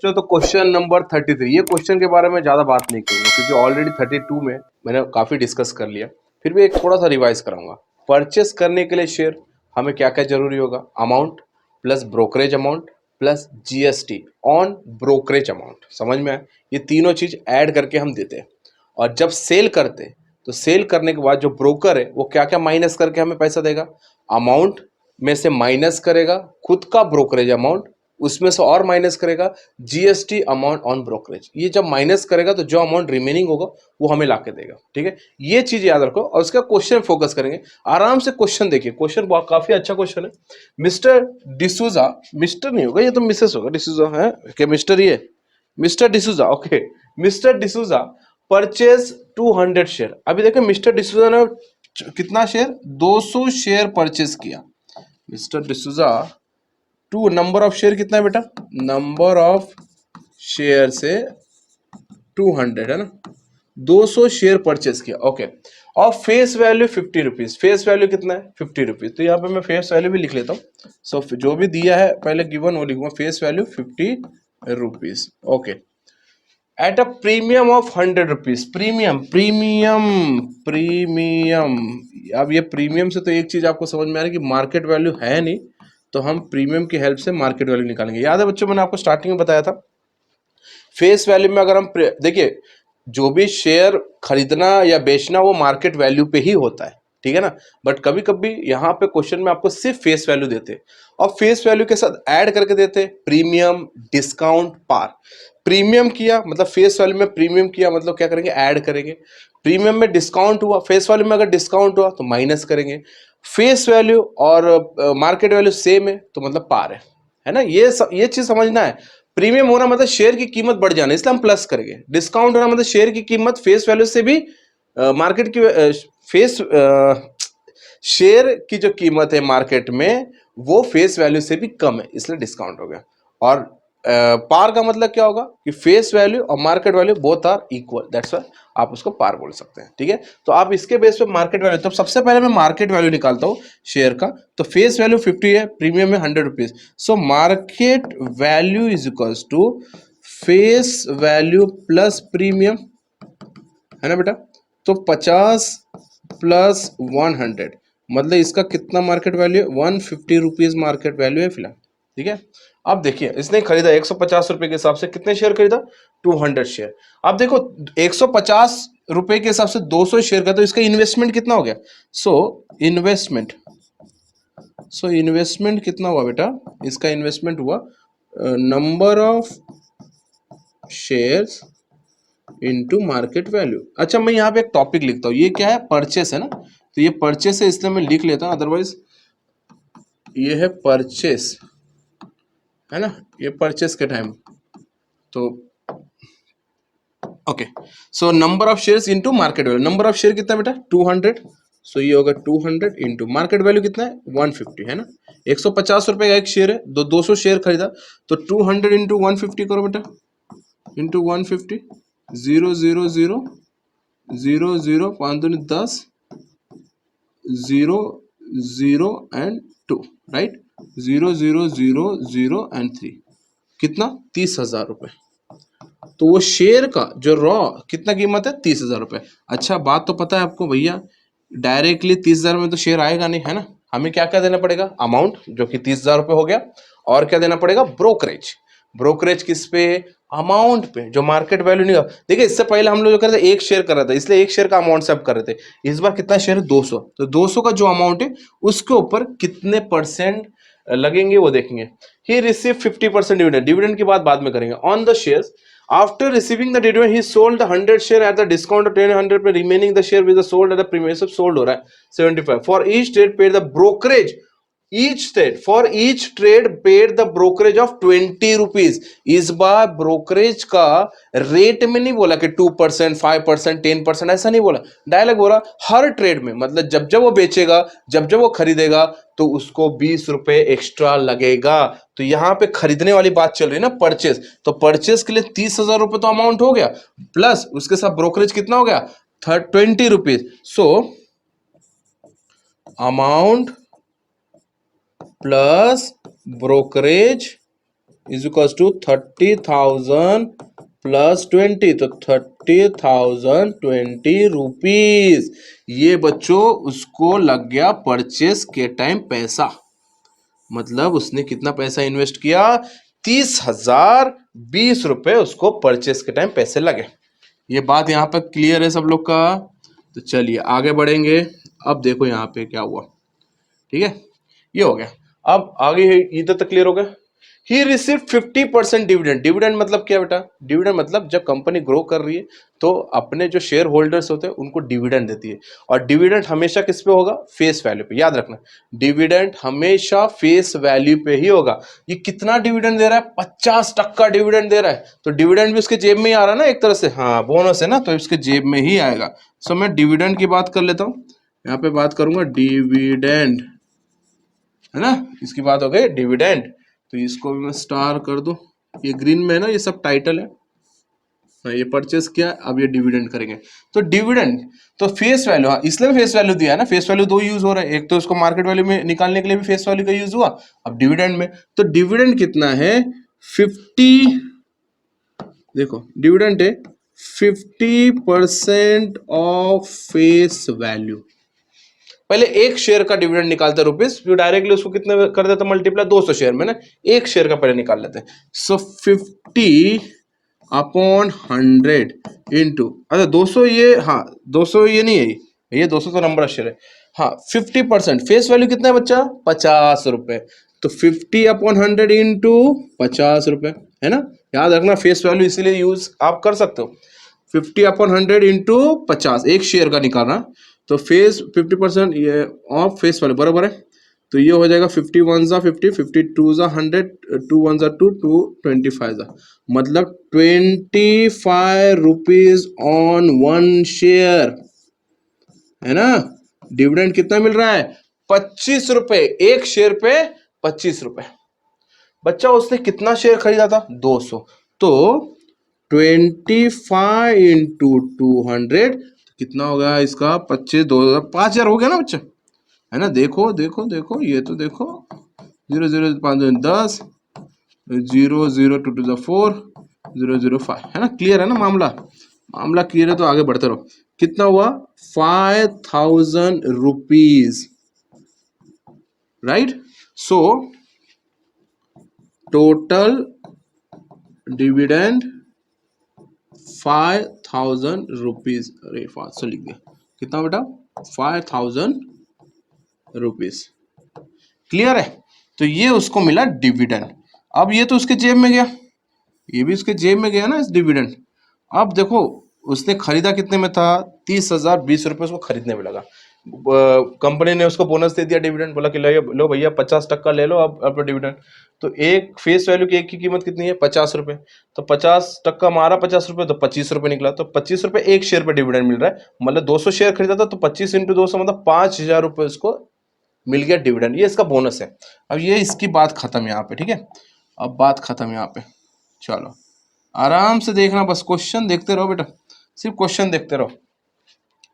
बच्चों तो question number 33, ये क्वेश्चन के बारे में ज़्यादा बात नहीं करूँगा क्योंकि ऑलरेडी 32 में मैंने काफ़ी डिस्कस कर लिया। फिर भी एक थोड़ा सा रिवाइज कराऊंगा। परचेस करने के लिए शेयर हमें क्या क्या जरूरी होगा? Amount plus brokerage amount plus GST on brokerage amount. समझ में आया? ये तीनों चीज़ ऐड करके हम देते हैं। और जब सेल करते हैं तो सेल करने के बाद जो ब्रोकर है वो क्या क्या माइनस करके हमें पैसा देगा? अमाउंट में से माइनस करेगा खुद का ब्रोकरेज अमाउंट, उसमें से और माइनस करेगा जीएसटी अमाउंट ऑन ब्रोकरेज। ये जब माइनस करेगा तो जो अमाउंट रिमेनिंग होगा वो हमें ला के देगा। ठीक है, ये चीज याद रखो और उसका क्वेश्चन फोकस करेंगे आराम से। क्वेश्चन देखिए, क्वेश्चन काफी अच्छा क्वेश्चन है। मिस्टर डिसूजा, मिस्टर नहीं होगा ये तो मिसेस होगा, डिसूजा है क्या मिस्टर? ये mister D'Souza, okay. Mister D'Souza purchase 200 share. अभी देखो मिस्टर डिसूजा ने कितना शेयर? 200 शेयर परचेज किया। Mister D'Souza to number of share कितना है बेटा? नंबर ऑफ शेयर से 200 है ना, 200 शेयर परचेस किया, ओके। और face value 50 rupees. Face value कितना है? 50 रुपीज। तो यहाँ पे मैं फेस वैल्यू भी लिख लेता हूँ। सो जो भी दिया है पहले गिवन वो लिखूंगा, face value 50 rupees, okay. At a premium of 100 rupees. Premium premium premium, अब ये प्रीमियम से तो एक चीज आपको समझ में आ रही है कि मार्केट वैल्यू है नहीं, तो हम प्रीमियम की हेल्प से मार्केट वैल्यू निकालेंगे। याद है बच्चों, मैंने आपको स्टार्टिंग में बताया था फेस वैल्यू में अगर हम देखिए जो भी शेयर खरीदना या बेचना वो मार्केट वैल्यू पे ही होता है, ठीक है ना। बट कभी कभी यहाँ पे क्वेश्चन में आपको सिर्फ फेस वैल्यू देते और फेस वैल्यू के साथ ऐड करके देते प्रीमियम, डिस्काउंट, पार। प्रीमियम किया मतलब फेस वैल्यू में प्रीमियम किया मतलब क्या करेंगे? ऐड करेंगे। प्रीमियम में डिस्काउंट हुआ, फेस वैल्यू में अगर डिस्काउंट हुआ तो माइनस करेंगे। फेस वैल्यू और मार्केट वैल्यू सेम है तो मतलब पार है ना। ये चीज समझना है। प्रीमियम होना मतलब शेयर की कीमत बढ़ जाना, इसलिए हम प्लस करेंगे। डिस्काउंट होना मतलब शेयर की कीमत फेस वैल्यू से भी मार्केट की फेस शेयर की जो कीमत है मार्केट में वो फेस वैल्यू से भी कम है, इसलिए डिस्काउंट हो गया। और पार का मतलब क्या होगा कि फेस वैल्यू और market value both are equal, that's why आप उसको पार बोल सकते हैं। ठीक है, तो आप इसके बेस पे मार्केट वैल्यू, तो सबसे पहले मैं मार्केट वैल्यू निकालता हूं शेयर का। तो फेस वैल्यू 50 है, प्रीमियम में 100 rupees, so market value is equals to face value plus premium, है ना बेटा। तो 50 प्लस 100 मतलब इसका कितना market value? 150 rupees market value है फिलहाल। ठीक है, अब देखिए इसने खरीदा 150 रुपए के हिसाब से, कितने शेयर खरीदा? 200 शेयर। अब देखो 150 रुपए के हिसाब से 200 शेयर का, तो इसका इन्वेस्टमेंट कितना हो गया? सो इन्वेस्टमेंट कितना हुआ बेटा? इसका इन्वेस्टमेंट हुआ number of shares into market value. अच्छा मैं यहाँ पे एक टॉपिक लिखता हूँ, ये क्या है? परचेस है ना, तो ये परचेस है इसलिए मैं लिख लेता हूँ, अदरवाइज ये है परचेस, है ना, ये परचेस के टाइम। तो okay, so number of shares into market value. Number of share कितना बेटा? 200, सो ये होगा 200 इंटू मार्केट वैल्यू कितना है? 150, है ना। 150 रुपए का एक शेयर है, 200 शेयर खरीदा, तो 200 इंटू 150 करो बेटा, इंटू 150, 0 0 0 0 0 5 दूनी 10, 0 0 एंड 2, राइट, 0 0 0 0 एंड 3, कितना? 30,000 रुपए। तो वो शेयर का जो रॉ कितना कीमत है? 30,000 रुपए। अच्छा बात तो पता है आपको भैया, डायरेक्टली 30,000 में तो शेयर आएगा नहीं, है ना। हमें क्या क्या देना पड़ेगा? अमाउंट जो कि 30,000 रुपए हो गया, और क्या देना पड़ेगा? ब्रोकरेज। ब्रोकरेज किस पे? अमाउंट पे, जो मार्केट वैल्यू नहीं। देखिए इससे पहले हम लोग जो कर रहे थे एक शेयर कर रहा था, इसलिए एक शेयर का अमाउंट से अब कर रहे थे। इस बार कितना शेयर है? 200, तो 200 का जो अमाउंट है उसके ऊपर कितने परसेंट लगेंगे वो देखेंगे। ही रिसीव 50% डिविडेंड, डिविडेंड की बात बाद में करेंगे। On the shares after receiving the dividend he sold the 100 share at the discount of 10 पे, remaining the share with the sold at the premium, सब sold हो रहा है 75। for each trade paid the brokerage, for each trade paid the brokerage of 20 rupees. इस बार brokerage का rate में नहीं बोला कि 2%, 5%, 10%, ऐसा नहीं बोला, डायरेक्ट बोला हर ट्रेड में, मतलब जब जब वो बेचेगा, जब जब वो खरीदेगा तो उसको 20 रुपए एक्स्ट्रा लगेगा। तो यहां पे खरीदने वाली बात चल रही है ना, परचेस। तो परचेस के लिए 30,000 रुपए तो अमाउंट हो गया, प्लस उसके साथ ब्रोकरेज कितना हो गया? 20 rupees. So amount plus brokerage is equal to 30,000 plus 20, तो 30,020 रुपीज। ये बच्चों उसको लग गया परचेस के टाइम पैसा, मतलब उसने कितना पैसा इन्वेस्ट किया, 30,020 रुपए उसको परचेस के टाइम पैसे लगे। ये बात यहाँ पर क्लियर है सब लोग का? तो चलिए आगे बढ़ेंगे। अब देखो यहाँ पे क्या हुआ, ठीक है, ये हो गया। अब आगे इधर तक क्लियर हो गया। ही रिसीव 50% डिविडेंड। डिविडेंड मतलब क्या बेटा? डिविडेंड मतलब जब कंपनी ग्रो कर रही है तो अपने जो शेयर होल्डर्स होते हैं उनको डिविडेंड देती है। और डिविडेंड हमेशा किस पे होगा? फेस वैल्यू पे। याद रखना, डिविडेंड हमेशा फेस वैल्यू पे ही होगा। ये कितना डिविडेंड दे रहा है? 50% डिविडेंड दे रहा है, तो डिविडेंड भी उसके जेब में ही आ रहा है ना एक तरह से। हाँ, बोनस है ना, तो इसके जेब में ही आएगा। सो मैं डिविडेंड की बात कर लेता हूँ, यहाँ पे बात करूंगा डिविडेंड, है ना, इसकी बात हो गई डिविडेंड। तो इसको भी मैं स्टार कर दूं, ये ग्रीन में है ना, ये सब टाइटल है। हाँ, ये परचेस किया, अब ये डिविडेंड करेंगे। तो डिविडेंड तो फेस वैल्यू, हाँ इसलिए फेस वैल्यू दिया है ना। फेस वैल्यू दो यूज हो रहा है, एक तो इसको मार्केट वैल्यू में निकालने के लिए भी फेस वैल्यू का यूज हुआ, अब डिविडेंड में। तो डिविडेंड कितना है? 50, देखो डिविडेंड है 50% ऑफ फेस वैल्यू। पहले एक शेयर का डिविडेंड निकालते रुपीज, फिर डायरेक्टली उसको कितने कर देते मल्टीप्लाई, 200 शेयर में ना, एक शेयर का पहले निकाल लेते हैं। सो 50/100 इंटू, अच्छा 200, ये हाँ 200 ये नहीं है, ये 200 तो नंबर ऑफ शेयर है। हाँ 50%, फेस वैल्यू कितना है बच्चा? 50 रुपए। तो 50/100 इंटू 50 रुपए, है ना। याद रखना फेस वैल्यू इसीलिए यूज आप कर सकते हो। 50/100 इंटू 50, एक शेयर का निकालना, तो फेस 50% ये ऑफ फेस वैल्यू बराबर है। तो ये हो जाएगा 51 ज़ा 50, 52 ज़ा 100, 2 1 ज़ा 2, 2 25 ज़ा, मतलब 25 रुपीज ऑन वन शेयर, है ना। डिविडेंड कितना मिल रहा है? 25 रुपए, एक शेयर पे 25 रुपए। बच्चा उसने कितना शेयर खरीदा था? 200, तो 25 इंटू 200 कितना हो गया इसका? 25, 5,000 हो गया ना बच्चा, है ना। देखो देखो देखो, ये तो देखो, 0 0 5 10, 0 0 2 2 4, 0 0 5, है ना। क्लियर है ना मामला? मामला क्लियर है तो आगे बढ़ते रहो। कितना हुआ? 5,000 rupees, right. So total dividend 5,000 rupees. अरे 500 लिख दिया, कितना बेटा? 5,000 रुपीज। क्लियर है? तो ये उसको मिला डिविडेंड। अब ये तो उसके जेब में गया, ये भी उसके जेब में गया ना इस डिविडेंड। अब देखो उसने खरीदा कितने में था? 30,020 रुपये उसको खरीदने में लगा। कंपनी ने उसको बोनस दे दिया डिविडेंड, बोला कि लो भैया 50% ले लो अब डिविडेंड। तो एक फेस वैल्यू की एक की कीमत कितनी है? 50 रुपए। तो 50% मारा 50 रुपए, तो 25 रुपए निकला। तो 25 रुपए एक शेयर पे डिविडेंड मिल रहा है, मतलब 200 शेयर खरीदा था तो 25 इंटू 200 मतलब 5,000 रुपए उसको मिल गया डिविडेंड। ये इसका बोनस है। अब ये इसकी बात खत्म यहाँ पे, ठीक है। अब बात खत्म यहाँ पे। चलो आराम से देखना, बस क्वेश्चन देखते रहो बेटा, सिर्फ क्वेश्चन देखते रहो,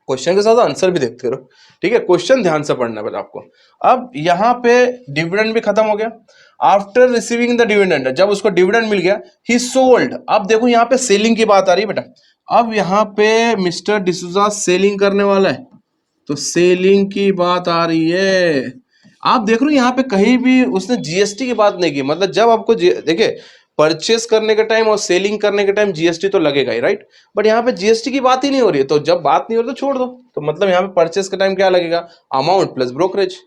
क्वेश्चन के साथ आंसर भी देखते रहो, ठीक है। क्वेश्चन ध्यान से पढ़ना है बेटा आपको। अब यहाँ पे डिविडेंड भी खत्म हो गया। आफ्टर रिसीविंग द डिविडेंड, जब उसको डिविडेंड मिल गया, ही सोल्ड। अब देखो यहाँ पे सेलिंग की बात आ रही है बेटा। अब यहाँ पे मिस्टर डिसूजा सेलिंग करने वाला है, तो सेलिंग की बात आ रही है। आप देख रहे हो यहाँ पे कहीं भी उसने जीएसटी की बात नहीं की, मतलब जब आपको देखिए परचेस करने के टाइम और सेलिंग करने के टाइम जीएसटी तो लगेगा ही, राइट। बट यहाँ पे जीएसटी की बात ही नहीं हो रही है, तो जब बात नहीं हो रही तो छोड़ दो। तो मतलब यहाँ पे परचेस के टाइम क्या लगेगा? Amount plus brokerage.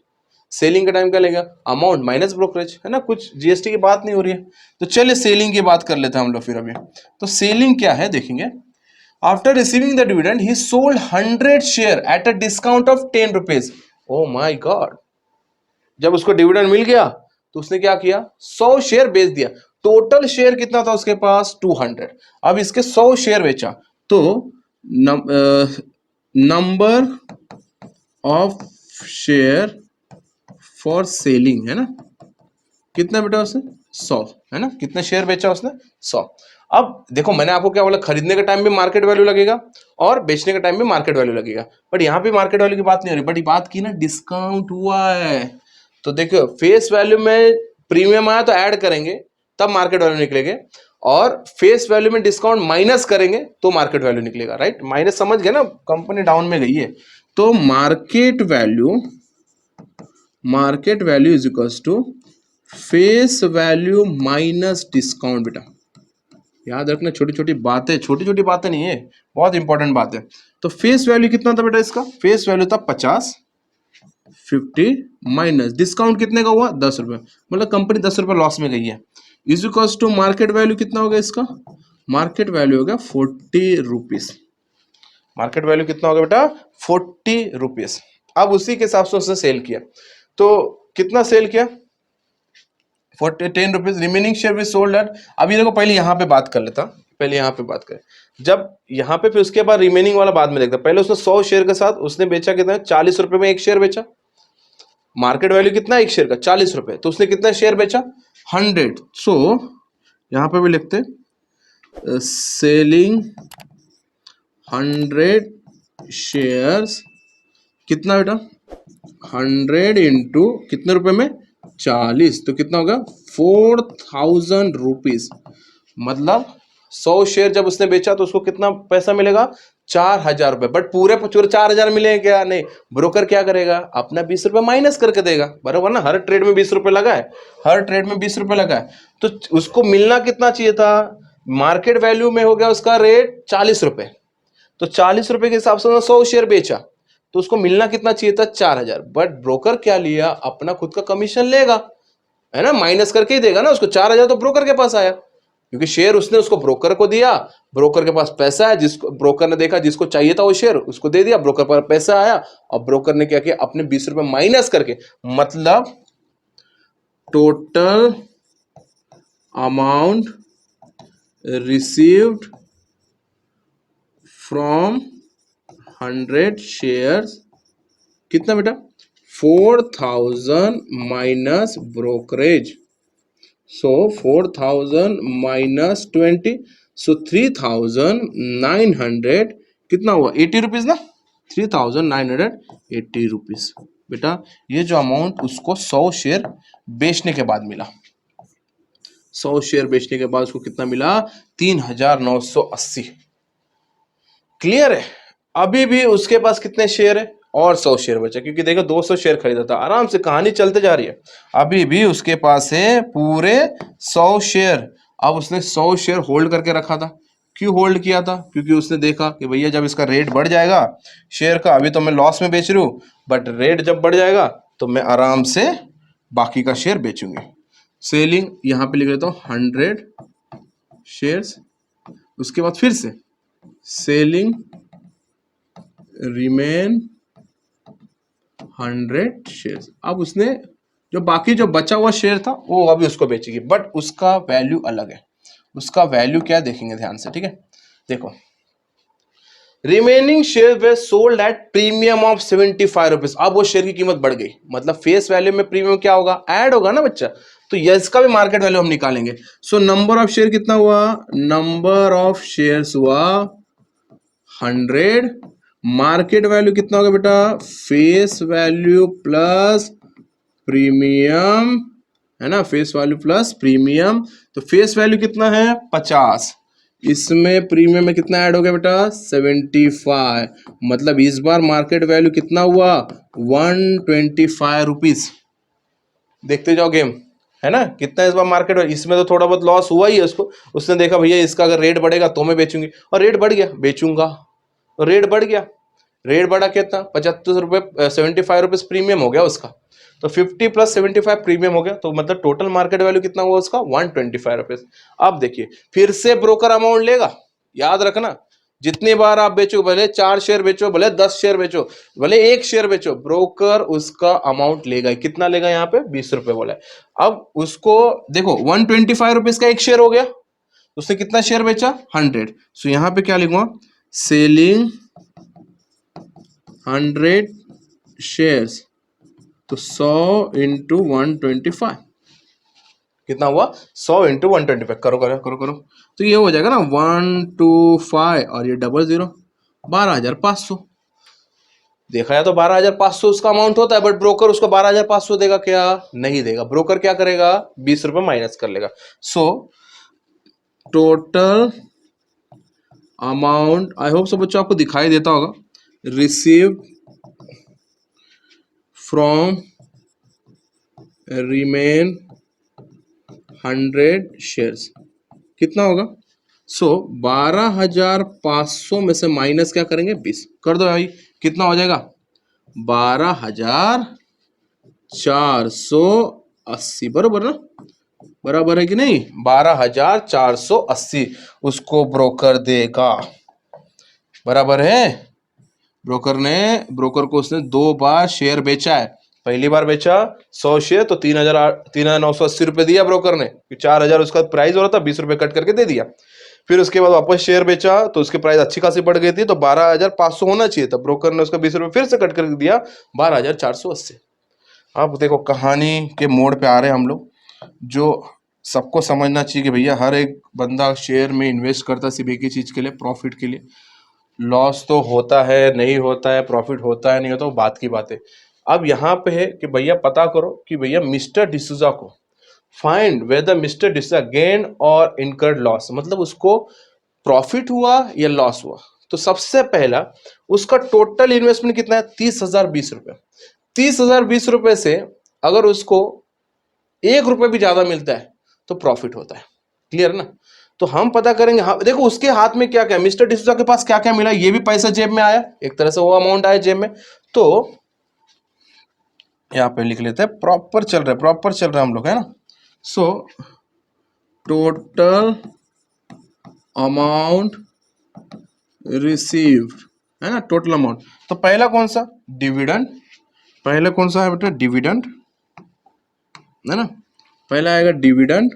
सेलिंग के टाइम क्या लगेगा? अमाउंट माइनस ब्रोकरेज, है ना, कुछ जीएसटी की बात नहीं हो रही है। तो चलिए सेलिंग की बात कर लेते हैं हम लोग फिर अभी। तो सेलिंग क्या है देखेंगे। After receiving the dividend, he sold 100 share at a discount of 10 rupees. Oh my God! जब उसको डिविडेंड मिल गया तो उसने क्या किया? 100 शेयर बेच दिया। टोटल शेयर कितना था उसके पास? 200। अब इसके 100 शेयर बेचा, तो number of share for selling, है ना, कितना बेटा उसने? 100, है ना। कितने शेयर बेचा उसने? 100। अब देखो मैंने आपको क्या बोला, खरीदने के टाइम भी मार्केट वैल्यू लगेगा और बेचने के टाइम भी मार्केट वैल्यू लगेगा। बट यहाँ पे मार्केट वैल्यू की बात नहीं हो रही, बट ये बात की ना डिस्काउंट हुआ है। तो देखो फेस वैल्यू में प्रीमियम आया तो ऐड करेंगे, तब मार्केट वैल्यू निकलेंगे, और फेस वैल्यू में डिस्काउंट माइनस करेंगे तो मार्केट वैल्यू निकलेगा, राइट। माइनस समझ गए ना, कंपनी डाउन में गई है तो market value is equals to face value minus discount. बेटा याद रखना, छोटी छोटी बातें नहीं है, बहुत इंपॉर्टेंट बात है। तो फेस वैल्यू कितना था बेटा इसका, फेस वैल्यू था 50, 50 माइनस डिस्काउंट कितने का हुआ 10 रुपए, मतलब कंपनी 10 रुपए लॉस में गई है। Is equals to market value कितना हो गया इसका, मार्केट वैल्यू हो गया 40 रुपीज। मार्केट वैल्यू कितना हो गया बेटा 40 रुपीज। अब उसी के हिसाब से उसने सेल किया, तो कितना सेल किया 10 रुपीज, रिमेनिंग शेयर भी सोल्ड एट। अब ये देखो पहले यहाँ पे बात कर लेता, पहले यहाँ पे बात करें, जब यहाँ पे फिर उसके बाद रिमेनिंग वाला बाद में देखता। पहले उसने 100 शेयर के साथ उसने बेचा कितना, 40 रुपए में एक शेयर बेचा। मार्केट वैल्यू कितना एक शेयर का 40 रुपए, तो उसने कितना शेयर बेचा 100। सो यहाँ पे भी लिखते सेलिंग 100 शेयर्स, कितना बेटा 100 इंटू कितने रुपए में 40, तो कितना होगा 4000 रुपीज। मतलब 100 शेयर जब उसने बेचा तो उसको कितना पैसा मिलेगा 4000 रुपए। बट पूरे 4000 मिलेंगे क्या, नहीं, ब्रोकर क्या करेगा अपना 20 रुपए माइनस करके देगा, बराबर ना। हर ट्रेड में 20 रुपए लगा है, हर ट्रेड में 20 रुपए लगा है, तो उसको मिलना कितना चाहिए था, मार्केट वैल्यू में हो गया उसका रेट 40 रुपए, तो 40 रुपए के हिसाब से 100 शेयर बेचा, तो उसको मिलना कितना चाहिए था 4000। बट ब्रोकर क्या लिया, अपना खुद का कमीशन लेगा, है ना, माइनस करके ही देगा ना उसको। 4000 तो ब्रोकर के पास आया, क्योंकि शेयर उसने उसको ब्रोकर को दिया, ब्रोकर के पास पैसा है, जिसको ब्रोकर ने देखा जिसको चाहिए था वो शेयर उसको दे दिया, ब्रोकर पर पैसा आया, और ब्रोकर ने क्या किया अपने 20 रुपए माइनस करके, मतलब total amount received from 100 shares कितना बेटा 4000 माइनस ब्रोकरेज, सो 4000 माइनस 20, सो 3900 कितना हुआ 80 रुपीज ना, 3980 रुपीज। बेटा ये जो अमाउंट उसको 100 शेयर बेचने के बाद मिला, 100 शेयर बेचने के बाद उसको कितना मिला 3980। क्लियर है। अभी भी उसके पास कितने शेयर है और 100 शेयर बचा, क्योंकि देखो 200 शेयर खरीदा था, आराम से कहानी चलते जा रही है। अभी भी उसके पास है पूरे 100 शेयर। अब उसने 100 शेयर होल्ड करके रखा था। क्यों होल्ड किया था, क्योंकि उसने देखा कि भैया जब इसका रेट बढ़ जाएगा शेयर का, अभी तो मैं लॉस में बेच रही हूँ, बट रेट जब बढ़ जाएगा तो मैं आराम से बाकी का शेयर बेचूंगी। सेलिंग यहाँ पे लिख लेता हूँ 100 शेयर्स, उसके बाद फिर से सेलिंग रिमेन 100 शेयर्स। अब उसने जो बाकी जो बचा हुआ शेयर था वो अभी उसको बेचेगी, बट उसका वैल्यू अलग है। उसका वैल्यू क्या देखेंगे ध्यान से, ठीक है। देखो remaining share way sold at premium of 75 rupees. अब वो शेयर की कीमत बढ़ गई, मतलब फेस वैल्यू में प्रीमियम क्या होगा ऐड होगा ना बच्चा, तो इसका भी मार्केट वैल्यू हम निकालेंगे। सो नंबर ऑफ शेयर कितना हुआ, नंबर ऑफ शेयर्स हुआ 100, मार्केट वैल्यू कितना होगा बेटा फेस वैल्यू प्लस प्रीमियम, है ना, फेस वैल्यू प्लस प्रीमियम। तो फेस वैल्यू कितना है 50, इसमें प्रीमियम में कितना ऐड हो गया बेटा 75, मतलब इस बार मार्केट वैल्यू कितना हुआ 125 रुपीज। देखते जाओ गेम, है ना, कितना इस बार मार्केट वैल्यू। इसमें तो थोड़ा बहुत लॉस हुआ ही है उसको, उसने देखा भैया इसका अगर रेट बढ़ेगा तो मैं बेचूंगी, और रेट बढ़ गया बेचूंगा, तो रेट बढ़ गया, रेट बढ़ा कितना 75 रुपए, 75 रुपीज प्रीमियम हो गया उसका, तो 50 प्लस 75 प्रीमियम हो गया, तो मतलब टोटल मार्केट वैल्यू कितना हुआ उसका 125 रुपीज। अब देखिए फिर से ब्रोकर अमाउंट लेगा, याद रखना जितनी बार आप बेचो, भले 4 शेयर बेचो, भले 10 शेयर बेचो, भले 1 शेयर बेचो, ब्रोकर उसका अमाउंट लेगा। कितना लेगा यहाँ पे 20 रुपए बोला है। अब उसको देखो 125 रुपीज का एक शेयर हो गया, उसने कितना शेयर बेचा 100, सो यहाँ पे क्या लिखूंगा सेलिंग 100 शेयर्स, तो 100 इंटू 125 कितना हुआ 100 इंटू 125, करो करो करो करो, तो ये हो जाएगा ना 125 और ये 00 12500। देखा जाए तो 12,500 उसका अमाउंट होता है, बट ब्रोकर उसको 12,500 देगा क्या? नहीं देगा। ब्रोकर क्या करेगा? 20 रुपए माइनस कर लेगा। So total amount, I hope सब बच्चों आपको दिखाई देता होगा, रिसीव फ्रॉम रिमेन 100 शेयर्स कितना होगा? सो 12,500 में से माइनस क्या करेंगे? 20 कर दो भाई, कितना हो जाएगा? 12,480 बराबर ना? बराबर है कि नहीं? 12,480 उसको ब्रोकर देगा, बराबर है। ब्रोकर को उसने 2 बार शेयर बेचा है। पहली बार बेचा 100 शेयर तो 3,980 रुपए दिया ब्रोकर ने, 4,000 उसका प्राइस हो रहा था, 20 रुपए कट करके दे दिया। फिर उसके बाद वापस शेयर बेचा तो उसकी प्राइस अच्छी खासी बढ़ गई थी, तो 12,500 होना चाहिए था, ब्रोकर ने उसका 20 रुपए फिर से कट करके दिया, 12,480। अब देखो कहानी के मोड़ पे आ रहे हैं हम लोग। जो सबको समझना चाहिए कि भैया हर एक बंदा शेयर में इन्वेस्ट करता है सिर्फ एक ही चीज के लिए, प्रॉफिट के लिए। लॉस तो होता है, नहीं होता है, प्रॉफिट होता है, नहीं होता, वो बात की बात है। अब यहाँ पे है कि भैया पता करो कि भैया मिस्टर डिसूजा को find weather mister D'Souza gain और इनकर्ड लॉस, मतलब उसको प्रॉफिट हुआ या लॉस हुआ। तो सबसे पहला उसका टोटल इन्वेस्टमेंट कितना है? 30,020 रुपए। 30,020 रुपए से अगर उसको 1 रुपए भी ज्यादा मिलता है तो प्रॉफिट होता है। क्लियर ना? तो हम पता करेंगे। हाँ देखो उसके हाथ में क्या क्या, मिस्टर डिसूजा के पास क्या क्या मिला, ये भी पैसा जेब में आया, एक तरह से वो अमाउंट आया जेब में। तो यहाँ पे लिख लेते हैं, प्रॉपर चल रहा है हम लोग, है ना। सो टोटल अमाउंट रिसीव्ड, है ना, टोटल अमाउंट। तो पहला कौन सा? डिविडेंड। पहला कौन सा है बेटा? डिविडेंड, है ना। पहला आएगा डिविडेंड,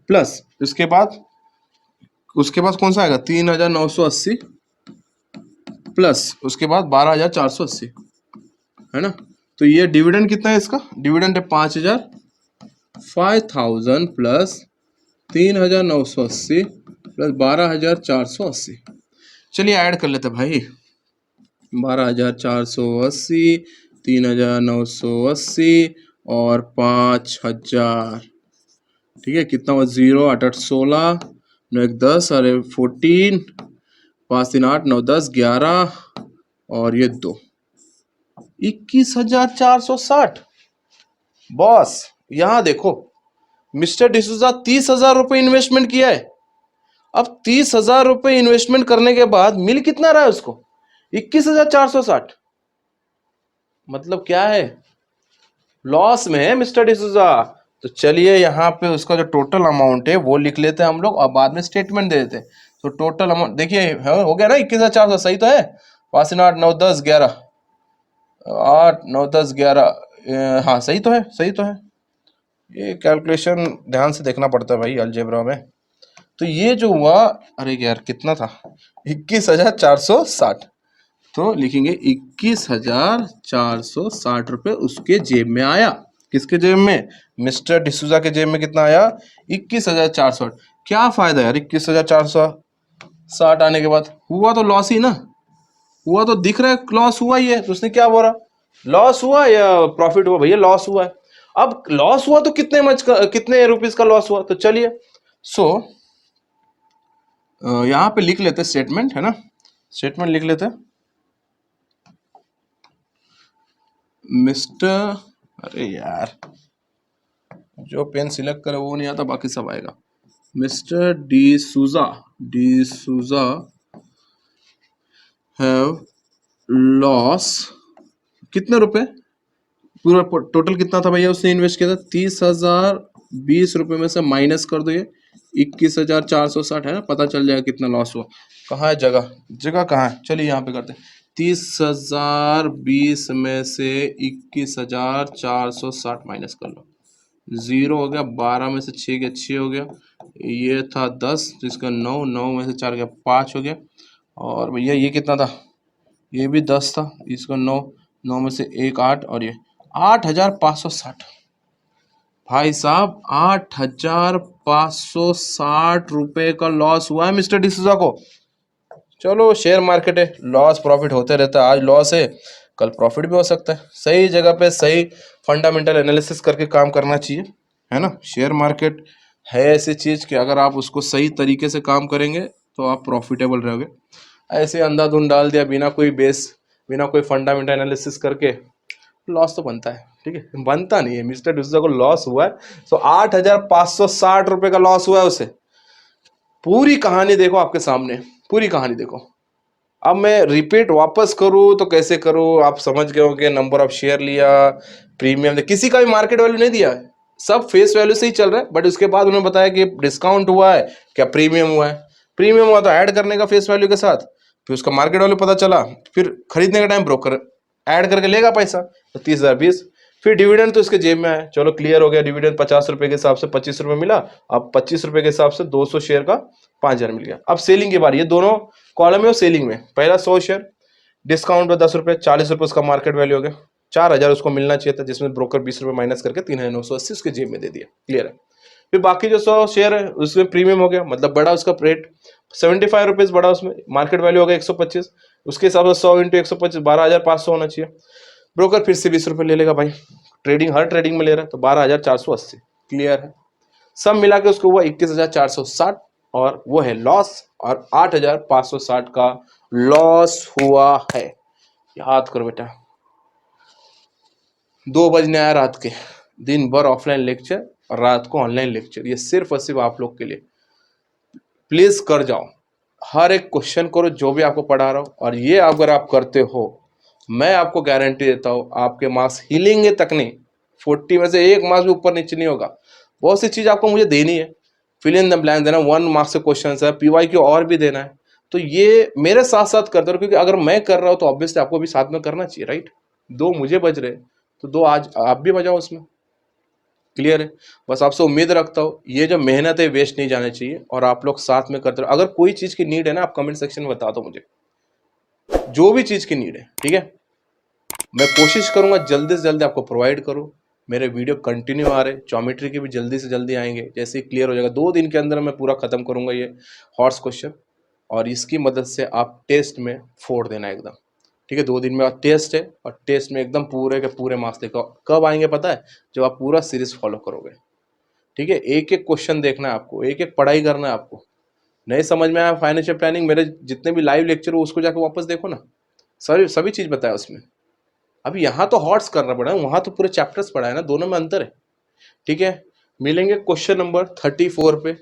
प्लस उसके बाद कौन सा आएगा? 3,980 प्लस उसके बाद 12,480, है ना। तो ये डिविडेंड कितना है इसका? डिविडेंड है 5,000, 5,000 प्लस 3,980 प्लस 12,480। चलिए ऐड कर लेते भाई, 12,480, 3,980 और 5,000, ठीक है। कितना हुआ? 0 8 8 16, 9 1 10, अरे 14, 5 3 8 9 10 11 और ये 2, 21,460। बॉस यहां देखो, मिस्टर डिसूजा 30,000 रुपए इन्वेस्टमेंट किया है। अब 30,000 रुपए इन्वेस्टमेंट करने के बाद मिल कितना रहा है उसको? 21,460। मतलब क्या है? लॉस में है मिस्टर डिसूजा। तो चलिए यहाँ पे उसका जो टोटल अमाउंट है वो लिख लेते हैं हम लोग और बाद में स्टेटमेंट दे देते हैं। तो टोटल अमाउंट देखिए हो गया ना, 21,400, सही तो है? 5 8 9 10 11, 8 9 10 11, हाँ सही तो है, सही तो है। ये कैलकुलेशन ध्यान से देखना पड़ता है भाई अलजेब्रा में। तो ये जो हुआ, अरे यार कितना था? 21,460। तो लिखेंगे 21,460 रुपए उसके जेब में आया। किसके जेब में? मिस्टर डिसूजा के जेब में कितना आया? 21,460। क्या फायदा यार 21,460 आने के बाद? हुआ तो लॉस ही ना, हुआ तो दिख रहा है लॉस हुआ ही है। तो उसने क्या बोला? लॉस हुआ या प्रॉफिट हुआ? भैया लॉस हुआ है। अब लॉस हुआ तो कितने रुपीस का लॉस हुआ? तो चलिए यहां पे लिख लेते स्टेटमेंट, है ना। स्टेटमेंट लिख लेते हैं। मिस्टर, अरे यार जो पेन सिलेक्ट करे वो नहीं आता, बाकी सब आएगा। मिस्टर डी सूजा हैव लॉस कितने रुपए? पूरा टोटल कितना था भैया उसने इन्वेस्ट किया था? 30,020 रुपए में से माइनस कर दो ये 21,460, है ना। पता चल जाएगा कितना लॉस हुआ। कहाँ है जगह? जगह कहाँ है? चलिए यहाँ पे करते हैं। 30,020 में से 21,460 माइनस कर लो, 0 हो गया। 12 में से 6 गया, 6 हो गया। ये था 10, जिसका 9, 9 में से 4 गया, 5 हो गया। और भैया ये कितना था? ये भी 10 था, इसका 9, 9 में से 1 8, और ये 8,560। भाई साहब 8,560 रुपए का लॉस हुआ है मिस्टर डिसूजा को। चलो शेयर मार्केट है, लॉस प्रॉफिट होते रहता है, आज लॉस है कल प्रॉफिट भी हो सकता है। सही जगह पे सही फंडामेंटल एनालिसिस करके काम करना चाहिए, है ना। शेयर मार्केट है ऐसी चीज कि अगर आप उसको सही तरीके से काम करेंगे तो आप प्रॉफिटेबल रहोगे। ऐसे अंधाधुंध डाल दिया बिना कोई बेस, बिना कोई फंडामेंटल एनालिसिस करके, लॉस तो बनता है। ठीक है, बनता नहीं है, मिस्टर डिसूजा को लॉस हुआ है। तो 8,560 रुपए का लॉस हुआ है उसे। पूरी कहानी देखो आपके सामने, पूरी कहानी देखो। अब मैं रिपीट वापस करूं तो कैसे करूं, आप समझ गए होंगे। नंबर ऑफ शेयर लिया, प्रीमियम, किसी का भी मार्केट वैल्यू नहीं दिया है, सब फेस वैल्यू से ही चल रहा है। बट उसके बाद उन्होंने बताया कि डिस्काउंट हुआ है, क्या प्रीमियम हुआ है। प्रीमियम हुआ तो ऐड करने का फेस वैल्यू के साथ, फिर उसका मार्केट वैल्यू पता चला, फिर खरीदने का टाइम ब्रोकर ऐड करके लेगा पैसा, तो 30,000 20। फिर डिविडेंड तो इसके जेब में आया, चलो क्लियर हो गया। डिविडेंड 50 रुपए के हिसाब से 25 रुपए मिला। अब 25 रुपए के हिसाब से 200 शेयर का 5,000 मिल गया। अब सेलिंग की बारी, ये दोनों कॉलम में और सेलिंग में। पहला 100 शेयर, डिस्काउंट में 10 रुपए, 40 रुपए उसका मार्केट वैल्यू हो गया। 4,000 उसको मिलना चाहिए था, जिसमें ब्रोकर 20 रुपए माइनस करके 3,980 उसके जेब में दे दिया। क्लियर है। फिर बाकी जो 100 शेयर है उसमें प्रीमियम हो गया, मतलब बढ़ा उसका रेट 75 रुपीज बढ़ा, उसमें मार्केट वैल्यू हो गया 125। उसके हिसाब से 100 इंटू 125 12,500 होना चाहिए। ब्रोकर फिर से 20 रुपए ले लेगा भाई, ट्रेडिंग हर ट्रेडिंग में ले रहा है, तो 12,480। क्लियर है। सब मिला के उसको हुआ 21,460 और वो है लॉस, और 8,560 का लॉस हुआ है। याद करो बेटा, 2 बजने आया रात के, दिन भर ऑफलाइन लेक्चर और रात को ऑनलाइन लेक्चर, ये सिर्फ और सिर्फ आप लोग के लिए। प्लीज कर जाओ, हर एक क्वेश्चन करो जो भी आपको पढ़ा रहा हूं, और ये अगर आप करते हो, मैं आपको गारंटी देता हूं आपके मार्क्स हिलेंगे तक नहीं। 40 में से एक मार्क्स भी ऊपर नीचे नहीं होगा। बहुत सी चीज आपको मुझे देनी है, फिल इन द ब्लैंक देना, 1 मार्क्स के क्वेश्चन है, पीवाई क्यू और भी देना है। तो ये मेरे साथ साथ करते रहो, क्योंकि अगर मैं कर रहा हूं तो ऑब्वियसली आपको भी साथ में करना चाहिए, राइट। 2 मुझे बज रहे, तो 2 आज आप भी बजाओ उसमें। क्लियर है। बस आपसे उम्मीद रखता हूँ ये जो मेहनत है वेस्ट नहीं जाने चाहिए, और आप लोग साथ में करते रहो। अगर कोई चीज की नीड है ना, आप कमेंट सेक्शन में बता दो मुझे, जो भी चीज की नीड है, ठीक है। मैं कोशिश करूंगा जल्दी से जल्दी आपको प्रोवाइड करूं। मेरे वीडियो कंटिन्यू आ रहे, ज्योमेट्री के भी जल्दी से जल्दी आएंगे, जैसे ही क्लियर हो जाएगा 2 दिन के अंदर मैं पूरा खत्म करूंगा ये हॉर्स क्वेश्चन, और इसकी मदद से आप टेस्ट में फोड़ देना एकदम। ठीक है, 2 दिन में टेस्ट है, और टेस्ट में एकदम पूरे के पूरे मार्क्स लेकर कब आएंगे पता है, जब आप पूरा सीरीज फॉलो करोगे। ठीक है, एक एक क्वेश्चन देखना है आपको, एक एक पढ़ाई करना है आपको। नहीं समझ में आया फाइनेंशियल प्लानिंग, मेरे जितने भी लाइव लेक्चर हो उसको जाकर वापस देखो ना, सभी चीज बताया उसमें। अभी यहाँ तो हॉट्स करना पड़ा है, वहां तो पूरे चैप्टर्स पढ़ा है ना, दोनों में अंतर है। ठीक है, मिलेंगे क्वेश्चन नंबर 34 पे।